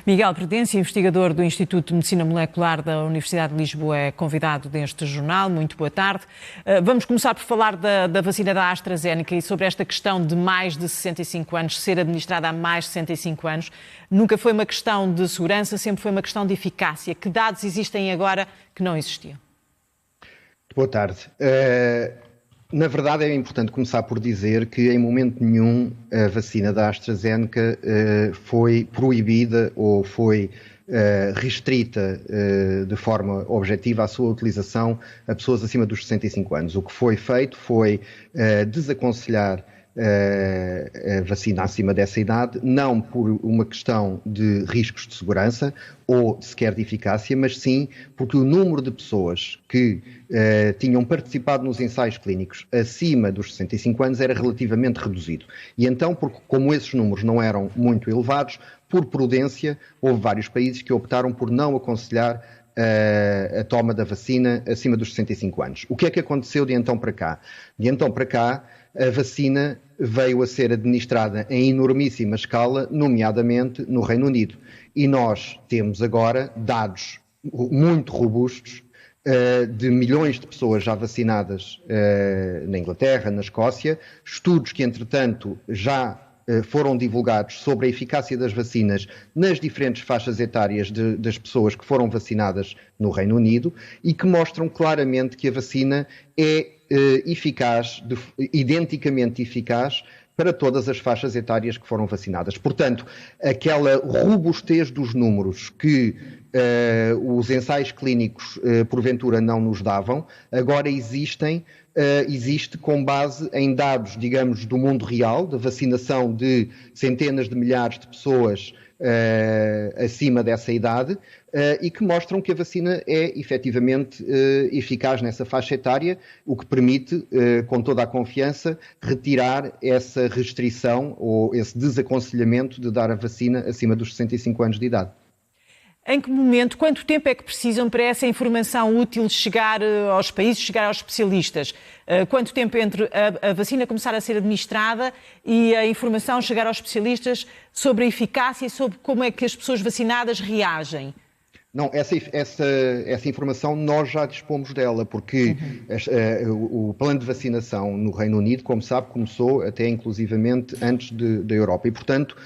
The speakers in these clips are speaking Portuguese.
Miguel Prudêncio, investigador do Instituto de Medicina Molecular da Universidade de Lisboa, é convidado deste jornal. Muito boa tarde. Vamos começar por falar da vacina da AstraZeneca e sobre esta questão de mais de 65 anos, ser administrada há mais de 65 anos. Nunca foi uma questão de segurança, sempre foi uma questão de eficácia. Que dados existem agora que não existiam? Boa tarde. Na verdade, é importante começar por dizer que em momento nenhum a vacina da AstraZeneca foi proibida ou foi restrita de forma objetiva a sua utilização a pessoas acima dos 65 anos. O que foi feito foi desaconselhar a vacina acima dessa idade, não por uma questão de riscos de segurança ou sequer de eficácia, mas sim porque o número de pessoas que tinham participado nos ensaios clínicos acima dos 65 anos era relativamente reduzido. E então, como esses números não eram muito elevados, por prudência, houve vários países que optaram por não aconselhar a toma da vacina acima dos 65 anos. O que é que aconteceu de então para cá? De então para cá, a vacina veio a ser administrada em enormíssima escala, nomeadamente no Reino Unido. E nós temos agora dados muito robustos de milhões de pessoas já vacinadas na Inglaterra, na Escócia, estudos que, entretanto, já foram divulgados sobre a eficácia das vacinas nas diferentes faixas etárias das pessoas que foram vacinadas no Reino Unido e que mostram claramente que a vacina é eficaz, identicamente eficaz, para todas as faixas etárias que foram vacinadas. Portanto, aquela robustez dos números que os ensaios clínicos porventura não nos davam, agora existe com base em dados, digamos, do mundo real, da vacinação de centenas de milhares de pessoas acima dessa idade e que mostram que a vacina é efetivamente eficaz nessa faixa etária, o que permite, com toda a confiança, retirar essa restrição ou esse desaconselhamento de dar a vacina acima dos 65 anos de idade. Em que momento, quanto tempo é que precisam para essa informação útil chegar aos países, chegar aos especialistas? Quanto tempo entre a vacina começar a ser administrada e a informação chegar aos especialistas sobre a eficácia e sobre como é que as pessoas vacinadas reagem? Não, essa informação nós já dispomos dela, porque o plano de vacinação no Reino Unido, como sabe, começou até inclusivamente antes da Europa. E, portanto,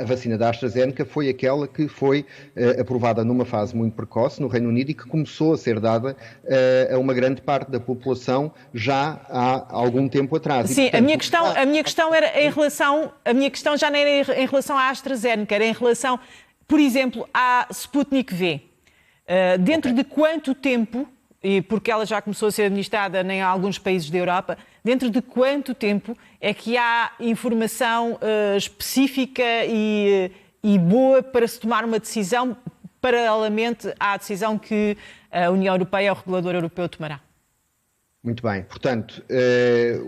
a vacina da AstraZeneca foi aquela que foi aprovada numa fase muito precoce no Reino Unido e que começou a ser dada a uma grande parte da população já há algum tempo atrás. Sim, e, portanto, a minha questão era em relação, a minha questão já não era em relação à AstraZeneca, era em relação, por exemplo, à Sputnik V. Dentro de quanto tempo, e porque ela já começou a ser administrada em alguns países da Europa, dentro de quanto tempo é que há informação específica e boa para se tomar uma decisão paralelamente à decisão que a União Europeia, o regulador europeu, tomará? Muito bem. Portanto,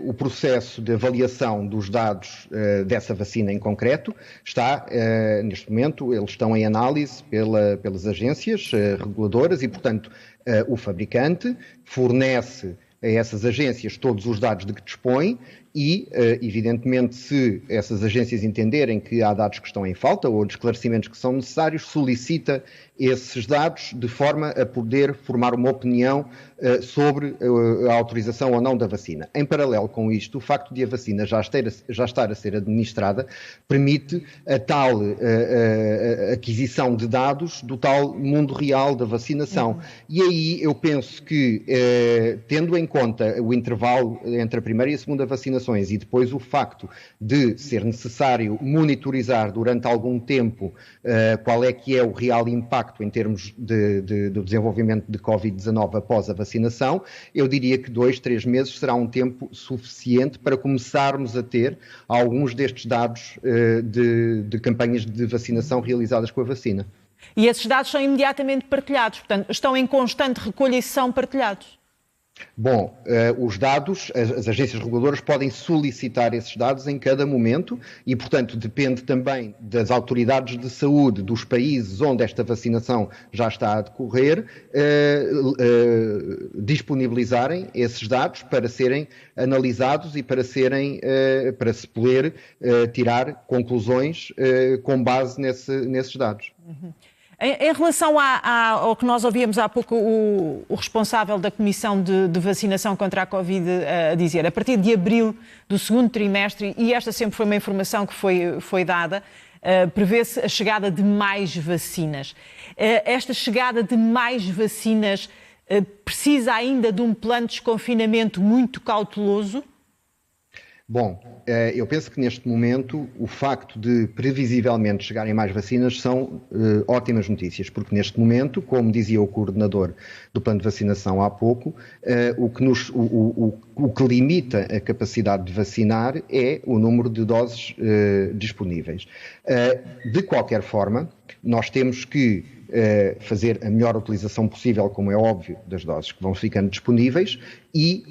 o processo de avaliação dos dados dessa vacina em concreto está, neste momento, eles estão em análise pelas agências reguladoras e, portanto, o fabricante fornece a essas agências todos os dados de que dispõe e, evidentemente, se essas agências entenderem que há dados que estão em falta ou de esclarecimentos que são necessários, solicita esses dados de forma a poder formar uma opinião sobre a autorização ou não da vacina. Em paralelo com isto, o facto de a vacina já estar a ser administrada permite a tal aquisição de dados do tal mundo real da vacinação. E aí eu penso que, tendo em conta o intervalo entre a primeira e a segunda vacinações e depois o facto de ser necessário monitorizar durante algum tempo qual é que é o real impacto em termos do desenvolvimento de Covid-19 após a vacinação, eu diria que 2-3 meses será um tempo suficiente para começarmos a ter alguns destes dados de campanhas de vacinação realizadas com a vacina. E esses dados são imediatamente partilhados, portanto, estão em constante recolha e são partilhados? Bom, os dados, as agências reguladoras podem solicitar esses dados em cada momento e, portanto, depende também das autoridades de saúde dos países onde esta vacinação já está a decorrer, disponibilizarem esses dados para serem analisados e para se poder tirar conclusões com base nesses dados. Uhum. Em relação ao que nós ouvíamos há pouco o responsável da Comissão de Vacinação contra a Covid a dizer, a partir de abril do segundo trimestre, e esta sempre foi uma informação que foi dada, prevê-se a chegada de mais vacinas. Esta chegada de mais vacinas precisa ainda de um plano de desconfinamento muito cauteloso? Bom, eu penso que neste momento o facto de previsivelmente chegarem mais vacinas são ótimas notícias, porque neste momento, como dizia o coordenador do plano de vacinação há pouco, o que limita a capacidade de vacinar é o número de doses disponíveis. De qualquer forma, nós temos que fazer a melhor utilização possível, como é óbvio, das doses que vão ficando disponíveis e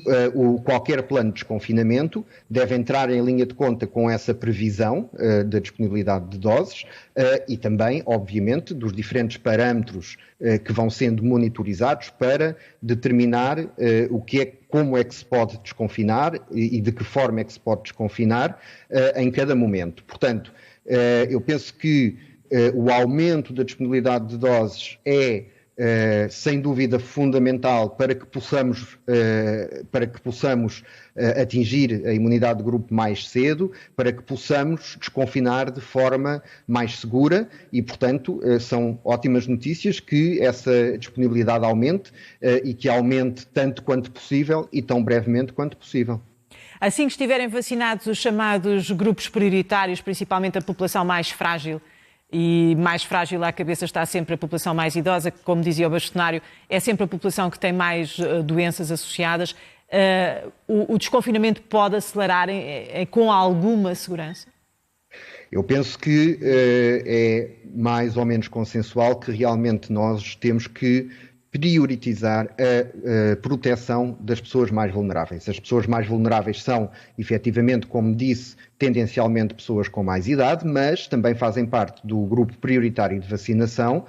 qualquer plano de desconfinamento deve entrar em linha de conta com essa previsão da disponibilidade de doses e também, obviamente, dos diferentes parâmetros que vão sendo monitorizados para determinar como é que se pode desconfinar e de que forma é que se pode desconfinar em cada momento. Portanto, eu penso que o aumento da disponibilidade de doses é, sem dúvida, fundamental para que possamos atingir a imunidade de grupo mais cedo, para que possamos desconfinar de forma mais segura e, portanto, são ótimas notícias que essa disponibilidade aumente e que aumente tanto quanto possível e tão brevemente quanto possível. Assim que estiverem vacinados os chamados grupos prioritários, principalmente a população mais frágil, e mais frágil à cabeça está sempre a população mais idosa, que, como dizia o bastonário, é sempre a população que tem mais doenças associadas. O desconfinamento pode acelerar com alguma segurança? Eu penso que é mais ou menos consensual que realmente nós temos que priorizar a proteção das pessoas mais vulneráveis. As pessoas mais vulneráveis são, efetivamente, como disse, tendencialmente pessoas com mais idade, mas também fazem parte do grupo prioritário de vacinação,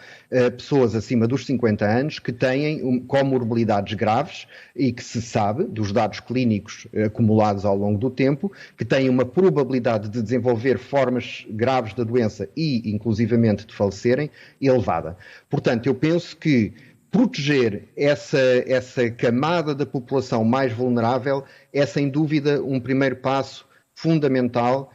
pessoas acima dos 50 anos que têm comorbilidades graves e que se sabe, dos dados clínicos acumulados ao longo do tempo, que têm uma probabilidade de desenvolver formas graves da doença e, inclusivamente, de falecerem, elevada. Portanto, eu penso que proteger essa camada da população mais vulnerável é, sem dúvida, um primeiro passo fundamental,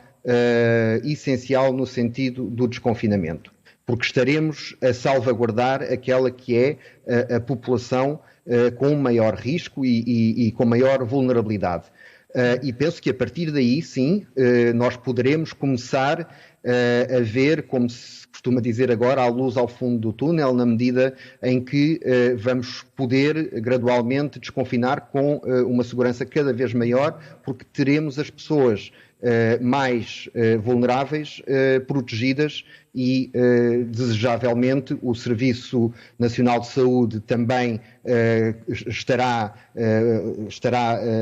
essencial no sentido do desconfinamento, porque estaremos a salvaguardar aquela que é a população com maior risco e com maior vulnerabilidade. E penso que a partir daí, sim, nós poderemos começar a ver, como se costuma dizer agora, a luz ao fundo do túnel, na medida em que vamos poder gradualmente desconfinar com uma segurança cada vez maior, porque teremos as pessoas mais vulneráveis protegidas e, desejavelmente, o Serviço Nacional de Saúde também estará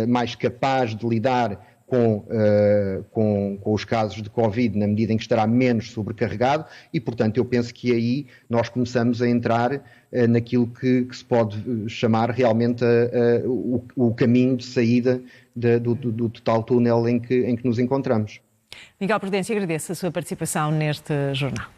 mais capaz de lidar com os casos de Covid, na medida em que estará menos sobrecarregado e, portanto, eu penso que aí nós começamos a entrar naquilo que se pode chamar realmente o caminho de saída do tal túnel em que nos encontramos. Miguel Prudêncio, agradeço a sua participação neste jornal.